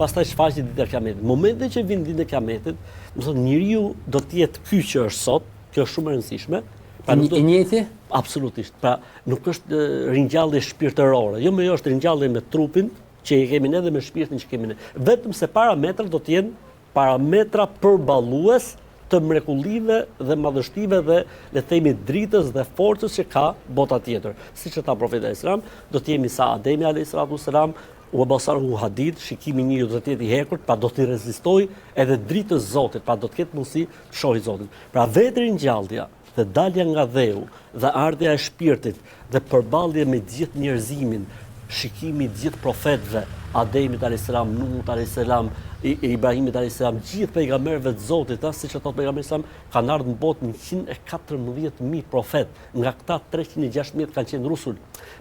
pastaj shfaqet dita e Kiametit. Momentin që vjen dita e Kiametit, do thonë njeriu do të jetë ky që është sot, kjo është shumë e rëndësishme. I njëjti? Absolutisht. Pra nuk është ringjallje shpirtërore. Jo më jo është ringjallje me trupin që i kemi ne dhe me shpirtin që kemi ne. Vetëm se parametrat do të jenë parametra përballues të mrekullive dhe madhështive dhe le të themi dritës dhe forcës që ka bota tjetër. Siç e tha profeti alayhis salam, do të jemi sa Ademi alayhis salam, u basaru hadid, shikimi i njeriu do të jetë i hekurt, pa do të rezistojë edhe dritës Zotit, pa do të ketë mundësi të shohë Zotin. Pra vetë ringjallja dhe dalja nga dheu dhe ardhja e shpirtit dhe përballje me gjithë njerëzimin, shikimi i gjithë profetëve, Ademit alayhis salam, Nuhut alayhis salam, Ibrahimit alayhis salam, gjithë pejgamberëve të Zotit, siç e thot pejgamberi sallallahu alajhi wasallam, kanë ardhur në botë 114.000 profet, nga këta 316 kanë qenë rusul.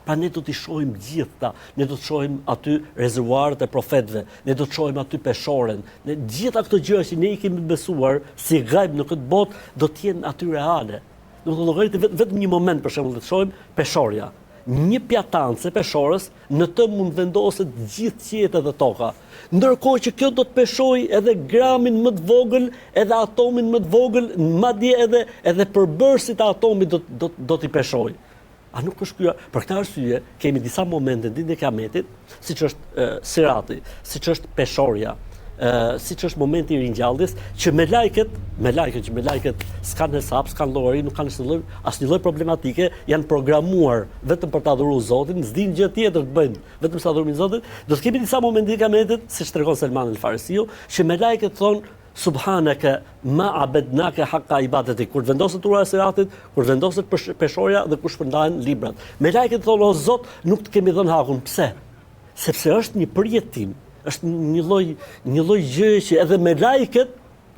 Pra ne do t'i shohim gjithë ta, ne do të shohim aty rezervuarët e profetëve, ne do të shohim aty peshoren, ne gjitha këto gjëra që ne i kemi besuar si gajb në këtë botë do të jenë aty reale. Do të llogaritë vetëm një moment për shembull të shohim peshorja. Një pjatancë peshorës në të mund vendoset gjithë qiejtë dhe toka. Ndërkohë që kjo do të peshojë edhe gramin më të vogël, edhe atomin më të vogël, madje edhe përbërësit e atomit do t'i peshojë. A nuk është kjo? Për këtë arsye kemi disa momente ditën e Kiametit, siç është Sirati, siç është peshorja, siç është momenti i ringjalljes, që me lajket s'kanë hesab, s'kanë llogari, nuk kanë asnjë lloj problematike, janë programuar vetëm për ta adhuruar Zotin, s'din gjë tjetër të bëjnë, vetëm sa adhurimin Zotit. Do të kemi disa momente të Kiametit, siç tregon Selman el-Farisiu, që me lajket thonë Subhanaka ma abednaka haqqa ibadati, kur vendoset ura e Siratit, kur vendoset peshorja dhe kur shpërndahen librat. Me lajket thonë o Zot, nuk të kemi dhënë hakun. Pse? Sepse është një përjetim, është një lloj gjëje që edhe me lajket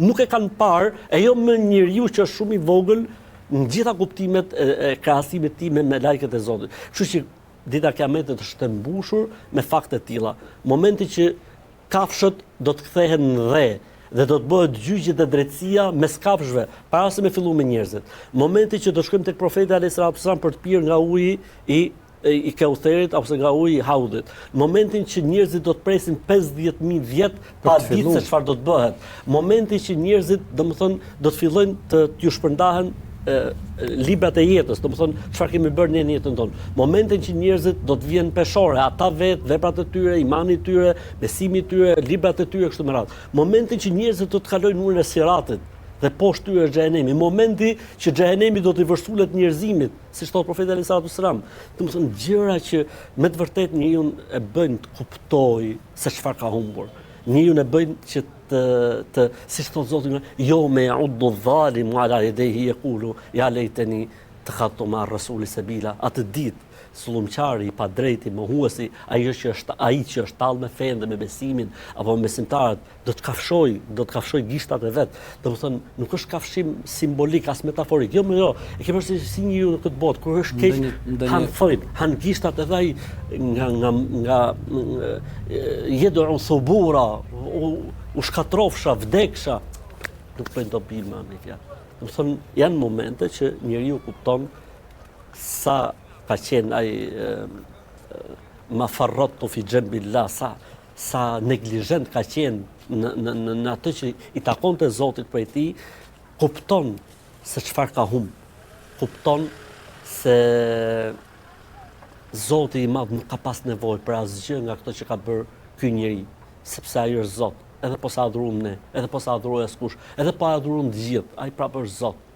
nuk e kanë parë, e jo më njeriu që është shumë i vogël në gjitha kuptimet e krahasimit tim me lajket e Zotit. Kështu që dita e Kiametit është e mbushur me fakte të tilla. Momenti që kafshët do të kthehen në dhe dhe do të bëhet gjyqje dhe drejtësia mes kafshëve, para se me fillu me njerëzit. Momenti që do shkojmë tek profeti alayhis salam për të pirë nga uji i Kautherit ose nga uji i Haudit. Momentin që njerëzit do të presin 50.000 vjet pa ditë se çfarë do të bëhet. Momenti që njerëzit, domethënë, do të fillojnë të t'ju shpërndahen librat e jetës, domethënë çfarë kemi bërë ne në jetën tonë. Momentin që njerëzit do të vijnë peshore, ata vetë, veprat e tyre, imani i tyre, besimi i tyre, librat e tyre kështu me radhë. Momentin që njerëzit do të kalojnë urin e Siratit dhe poshtë tyre është xhehenemi. Momenti që xhehenemi do t'i vërsulet njerëzimit, siç thot profeti alayhis salam. Domethënë gjëra që me të vërtetë njeriu e bëjnë të kuptojë se çfarë ka humbur. Njeriu e bëjnë që siç thot Zoti, jo me uddu dhalimu ala yadayhi yaqulu ya laitani takhattu ma rasuli sabila. Atë ditë sullumqari, i padrejti, mohuesi, ai që është tallë me fen dhe me besimin apo me besimtarët, do të kafshoj gishtat e vet. Domethënë nuk është kafshim simbolik as metaforik. Jo, e ke parasysh si njeriu në këtë botë kur është keq, han gishtat edhe ai nga jedu thubura, u shkatrofsha, vdeksha, nuk bëjnë dobi me anë fjalë. Domethënë janë momente që njeriu kupton sa ka qenë ai ma farratu fi jambillah, sa neglizhent ka qenë në atë që i takonte Zotit prej tij, kupton se çfarë ka humb. Kupton se Zoti i Madh nuk ka pas nevojë për asgjë nga ato që ka bërë ky njeri, sepse ai është Zot. Edhe po sa adhurojmë ne, edhe po sa adhuroj askush, edhe po adhurojmë të gjithë, ai prapë është Zot.